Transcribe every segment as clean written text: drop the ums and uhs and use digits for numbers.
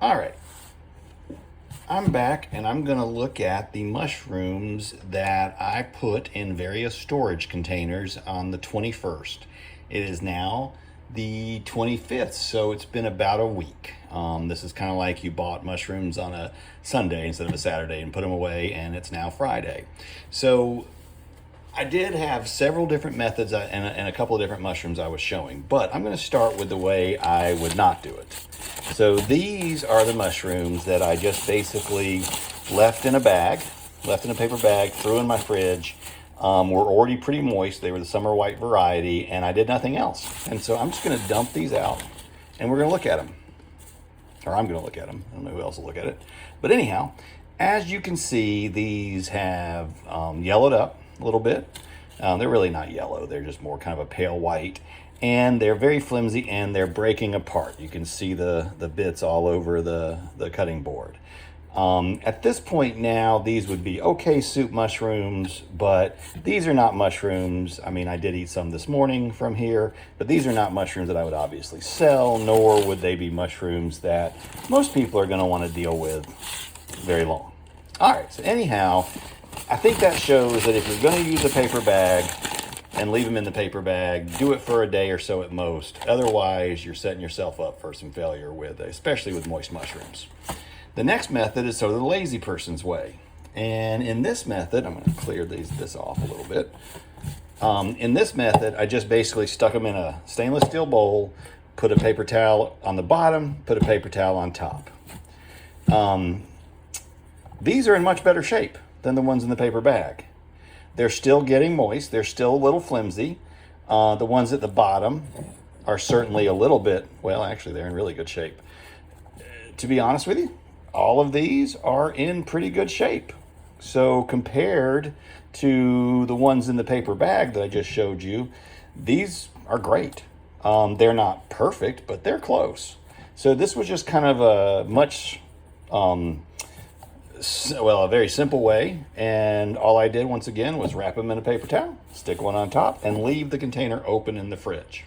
All right, I'm back and I'm gonna look at the mushrooms that I put in various storage containers on the 21st. It is now the 25th, so it's been about a week. This is kind of like you bought mushrooms on a Sunday instead of a Saturday and put them away, and it's now Friday. So I did have several different methods and a couple of different mushrooms I was showing, but I'm going to start with the way I would not do it. So these are the mushrooms that I just basically left in a bag, left in a paper bag, threw in my fridge. Were already pretty moist. They were the summer white variety, and I did nothing else. And so I'm just going to dump these out, and we're going to look at them. Or I'm going to look at them. I don't know who else will look at it. But anyhow, as you can see, these have yellowed up a little bit. They're really not yellow. They're just more kind of a pale white. And they're very flimsy, and they're breaking apart. You can see the bits all over the cutting board. At this point now, these would be okay soup mushrooms, but these are not mushrooms. I mean, I did eat some this morning from here, but these are not mushrooms that I would obviously sell, nor would they be mushrooms that most people are going to want to deal with very long. All right, so anyhow, I think that shows that if you're going to use a paper bag and leave them in the paper bag, do it for a day or so at most. Otherwise, you're setting yourself up for some failure with, especially with moist mushrooms. The next method is sort of the lazy person's way. And in this method, I'm going to clear this off a little bit. In this method, I just basically stuck them in a stainless steel bowl, put a paper towel on the bottom, put a paper towel on top. These are in much better shape than the ones in the paper bag. They're still getting moist. They're still a little flimsy. The ones at the bottom are certainly a little bit, well, actually, they're in really good shape. To be honest with you, all of these are in pretty good shape. So compared to the ones in the paper bag that I just showed you, these are great. They're not perfect, but they're close. So this was just kind of a much, a very simple way. And all I did once again was wrap them in a paper towel, stick one on top, and leave the container open in the fridge.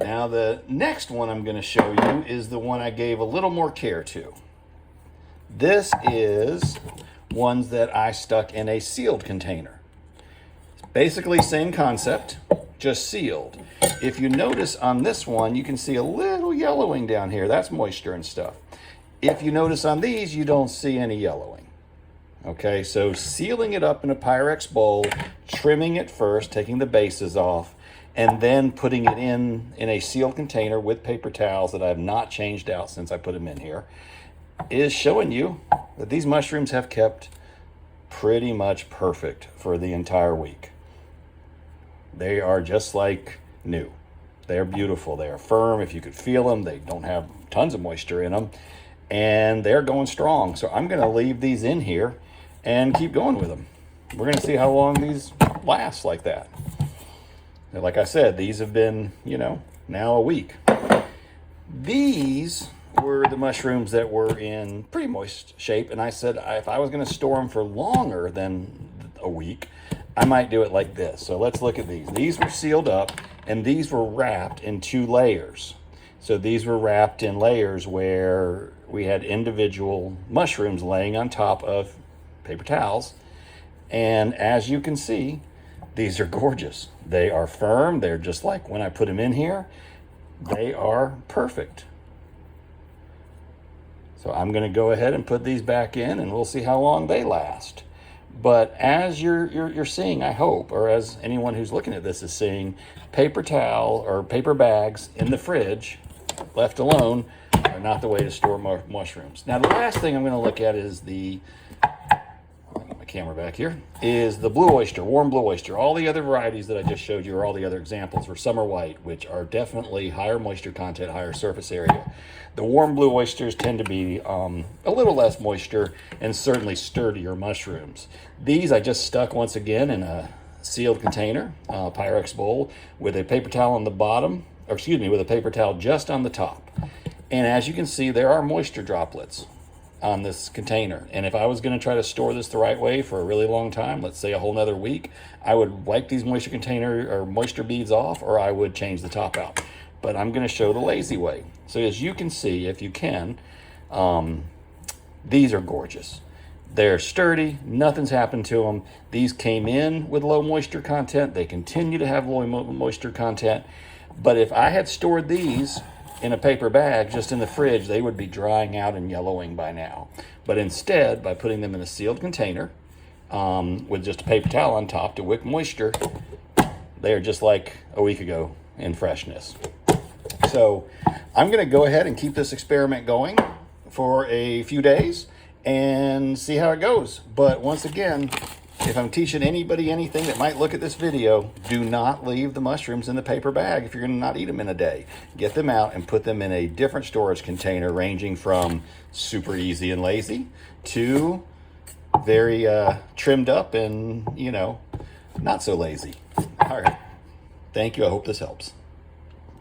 Now the next one I'm going to show you is the one I gave a little more care to. This is ones that I stuck in a sealed container. Basically same concept, just sealed. If you notice on this one, you can see a little yellowing down here. That's moisture and stuff. If you notice on these, you don't see any yellowing. Okay, so sealing it up in a Pyrex bowl, trimming it first, taking the bases off, and then putting it in a sealed container with paper towels that I have not changed out since I put them in here, is showing you that these mushrooms have kept pretty much perfect for the entire week. They are just like new. They're beautiful. They are firm. If you could feel them, they don't have tons of moisture in them, and they're going strong. So I'm going to leave these in here and keep going with them. We're going to see how long these last like that. Like I said, these have been, now a week. These were the mushrooms that were in pretty moist shape, and I said if I was going to store them for longer than a week, I might do it like this. So let's look at these. These were sealed up, and these were wrapped in 2 layers. So these were wrapped in layers where we had individual mushrooms laying on top of paper towels, and as you can see, these are gorgeous. They are firm. They're just like when I put them in here. They are perfect. So I'm going to go ahead and put these back in, and we'll see how long they last. But as you're seeing, I hope, or as anyone who's looking at this is seeing, paper towel or paper bags in the fridge, left alone, are not the way to store mushrooms. Now, the last thing I'm going to look at is camera back here, is the blue oyster, warm blue oyster. All the other varieties that I just showed you, or all the other examples, were summer white, which are definitely higher moisture content, higher surface area. The warm blue oysters tend to be a little less moisture and certainly sturdier mushrooms. These I just stuck once again in a sealed container, Pyrex bowl, with a paper towel on the bottom, or excuse me, with a paper towel just on the top. And as you can see, there are moisture droplets on this container. And if I was going to try to store this the right way for a really long time, let's say a whole nother week, I would wipe these moisture container or moisture beads off, or I would change the top out. but I'm going to show the lazy way. So as you can see, if you can, these are gorgeous. They're sturdy, nothing's happened to them. These came in with low moisture content. They continue to have low moisture content. But if I had stored these in a paper bag just in the fridge, they would be drying out and yellowing by now. But instead, by putting them in a sealed container with just a paper towel on top to wick moisture, they are just like a week ago in freshness. So I'm going to go ahead and keep this experiment going for a few days and see how it goes. But once again, if I'm teaching anybody anything that might look at this video, do not leave the mushrooms in the paper bag if you're going to not eat them in a day. Get them out and put them in a different storage container, ranging from super easy and lazy to very trimmed up and, you know, not so lazy. All right. Thank you. I hope this helps.